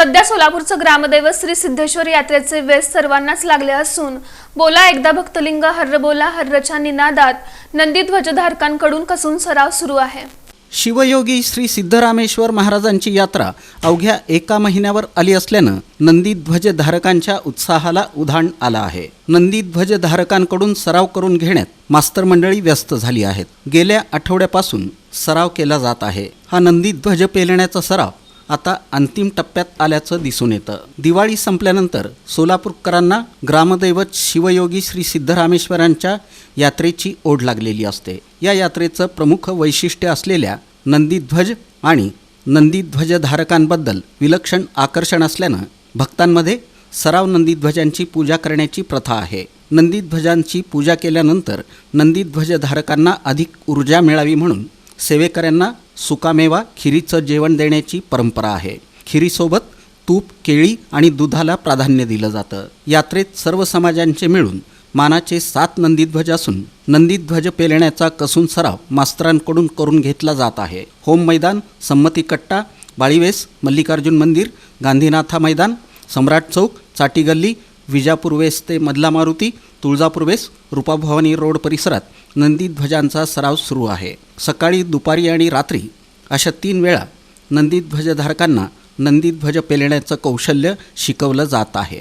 सध्या सोलापूरचं ग्रामदैवत श्री सिद्धेश्वर यात्रेचे वेस सर्वांनाच लागले असून बोला एकदा भक्तलिंग हर्र बोला हर्रच्या निनादात नंदी ध्वजधारकांकडून कसून सराव सुरू आहे। शिवयोगी श्री सिद्धरामेश्वर महाराजांची यात्रा अवघ्या एका महिन्यावर आली असल्यानं नंदी ध्वजधारकांच्या उत्साहाला उधाण आलं आहे। नंदी ध्वजधारकांकडून सराव करून घेण्यात मास्तर मंडळी व्यस्त झाली आहेत। गेल्या आठवड्यापासून सराव केला जात आहे। हा नंदी ध्वज पेलण्याचा सराव आता अंतिम टप्प्यात आल्याचं दिसून येतं। दिवाळी संपल्यानंतर सोलापूरकरांना ग्रामदैवत शिवयोगी श्री सिद्धरामेश्वरांच्या यात्रेची ओढ लागलेली असते। या यात्रेचं प्रमुख वैशिष्ट्य असलेल्या नंदीध्वज आणि नंदीध्वजधारकांबद्दल विलक्षण आकर्षण असल्यानं भक्तांमध्ये सराव नंदीध्वजांची पूजा करण्याची प्रथा आहे। नंदीध्वजांची पूजा केल्यानंतर नंदीध्वजधारकांना अधिक ऊर्जा मिळावी म्हणून सेवेकऱ्यांना सुकामेवा खिरीचं जेवण देण्याची परंपरा आहे। खिरीसोबत तूप, केळी आणि दुधाला प्राधान्य दिलं जातं। यात्रेत सर्व समाजांचे मिळून मानाचे 7 नंदीध्वज असून नंदीध्वज पेलण्याचा कसून सराव मास्तरांकडून करून घेतला जात आहे। होम मैदान, संमती कट्टा, बाळीवेस, मल्लिकार्जुन मंदिर, गांधीनाथा मैदान, सम्राट चौक, चाटी गल्ली, विजापूर वेस ते मधला मारुती, तुळजापूर वेस, रूपाभवानी रोड परिसरात नंदीध्वजांचा सराव सुरू आहे। सकाळी, दुपारी आणि रात्री अशा 3 वेळा नंदीध्वजधारकांना नंदीध्वज पेलण्याचं कौशल्य शिकवलं जात आहे।